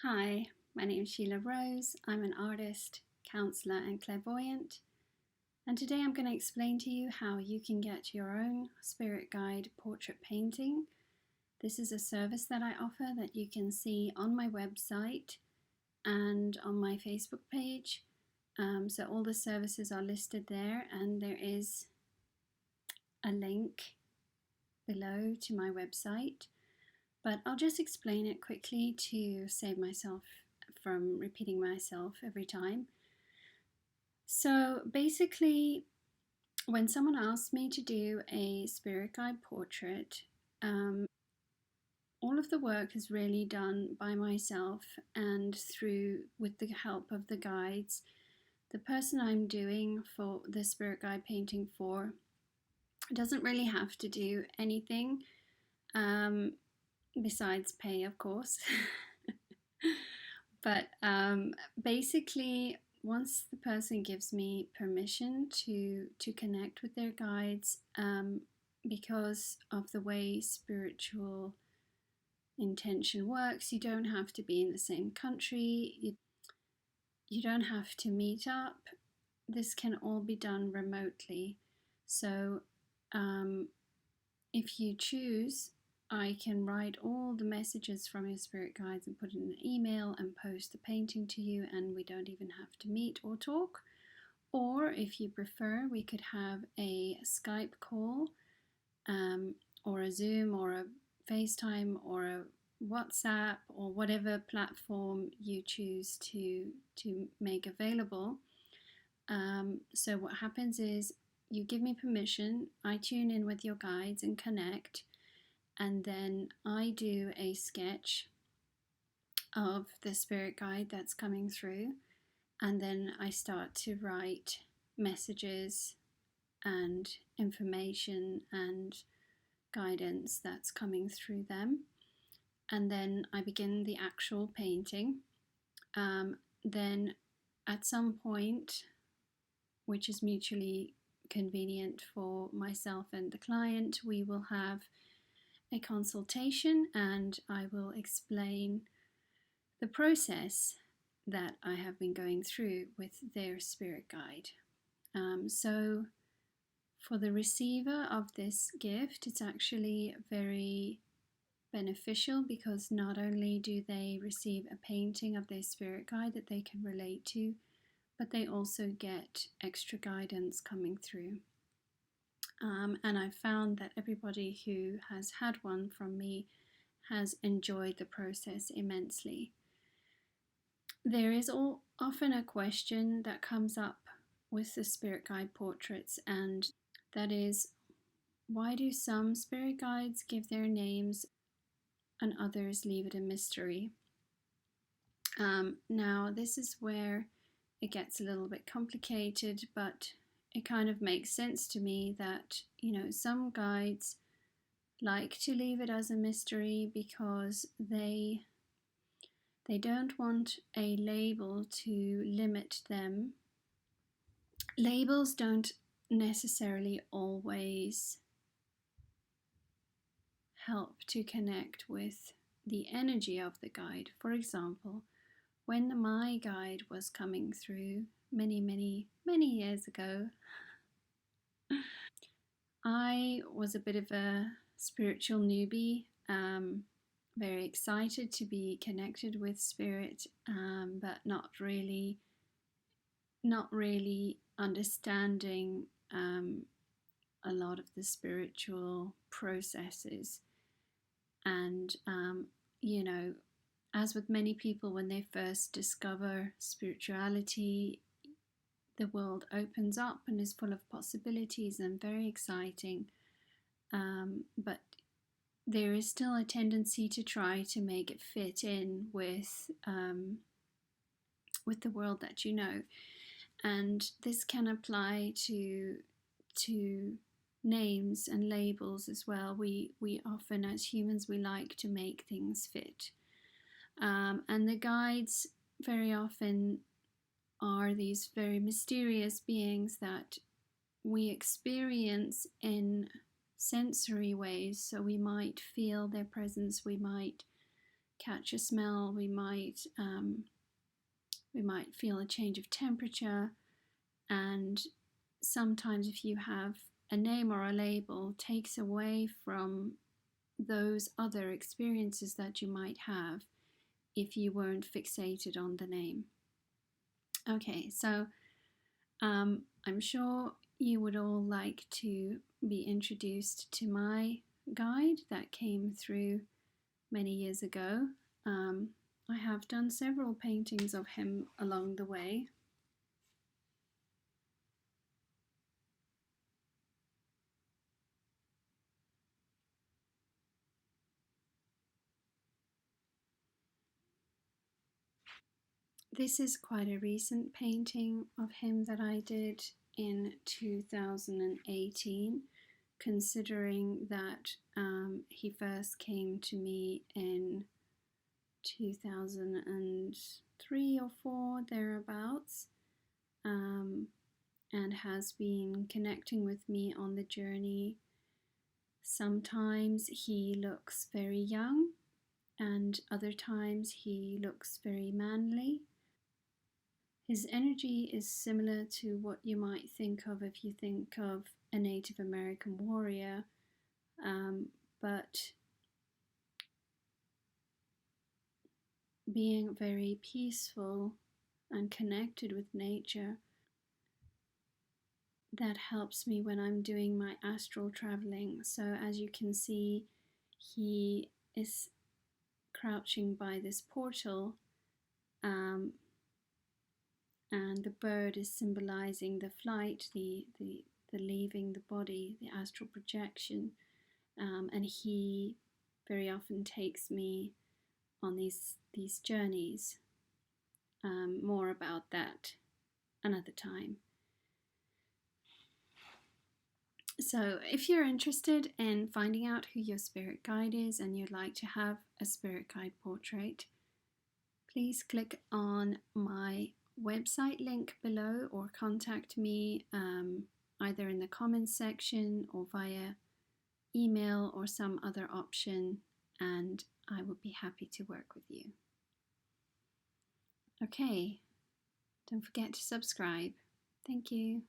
Hi, my name is Sheila Rose. I'm an artist, counselor, and clairvoyant. And today I'm going to explain to you how you can get your own spirit guide portrait painting. This is a service that I offer that you can see on my website and on my Facebook page. So all the services are listed there, and there is a link below to my website. But I'll just explain it quickly to save myself from repeating myself every time. So basically, when someone asks me to do a spirit guide portrait, all of the work is really done by myself and through with the help of the guides. The person I'm doing for the spirit guide painting for doesn't really have to do anything besides pay, of course. But basically, once the person gives me permission to connect with their guides, because of the way spiritual intention works, you don't have to be in the same country. You don't have to meet up. This can all be done remotely. So, if you choose, I can write all the messages from your spirit guides and put it in an email and post the painting to you, and we don't even have to meet or talk. Or if you prefer, we could have a Skype call, or a Zoom or a FaceTime or a WhatsApp or whatever platform you choose to make available. So what happens is you give me permission, I tune in with your guides and connect, and then I do a sketch of the spirit guide that's coming through, and then I start to write messages and information and guidance that's coming through them, and then I begin the actual painting. Then at some point, which is mutually convenient for myself and the client, we will have a consultation and I will explain the process that I have been going through with their spirit guide. So for the receiver of this gift, it's actually very beneficial because not only do they receive a painting of their spirit guide that they can relate to, but they also get extra guidance coming through. And I've found that everybody who has had one from me has enjoyed the process immensely. There is often a question that comes up with the spirit guide portraits, and that is, why do some spirit guides give their names and others leave it a mystery? Now, this is where it gets a little bit complicated, but it kind of makes sense to me that, some guides like to leave it as a mystery because they don't want a label to limit them. Labels don't necessarily always help to connect with the energy of the guide. For example, when my guide was coming through many, many, many years ago, I was a bit of a spiritual newbie, very excited to be connected with spirit, but not really understanding a lot of the spiritual processes. And as with many people, when they first discover spirituality, the world opens up and is full of possibilities and very exciting. But there is still a tendency to try to make it fit in with the world that you know, and this can apply to names and labels as well. We often, as humans, we like to make things fit, and the guides very often are these very mysterious beings that we experience in sensory ways. So we might feel their presence, we might catch a smell, we might feel a change of temperature, and sometimes if you have a name or a label, takes away from those other experiences that you might have if you weren't fixated on the name. Okay, so I'm sure you would all like to be introduced to my guide that came through many years ago. I have done several paintings of him along the way. This is quite a recent painting of him that I did in 2018, considering that he first came to me in 2003 or 4, thereabouts, and has been connecting with me on the journey. Sometimes he looks very young, and other times he looks very manly. His energy is similar to what you might think of if you think of a Native American warrior, but being very peaceful and connected with nature. That helps me when I'm doing my astral traveling. So as you can see, he is crouching by this portal, and the bird is symbolizing the flight, the leaving the body, the astral projection, and he very often takes me on these journeys. More about that another time. So if you're interested in finding out who your spirit guide is and you'd like to have a spirit guide portrait, please click on my website link below or contact me either in the comments section or via email or some other option, and I would be happy to work with you. Okay, don't forget to subscribe. Thank you.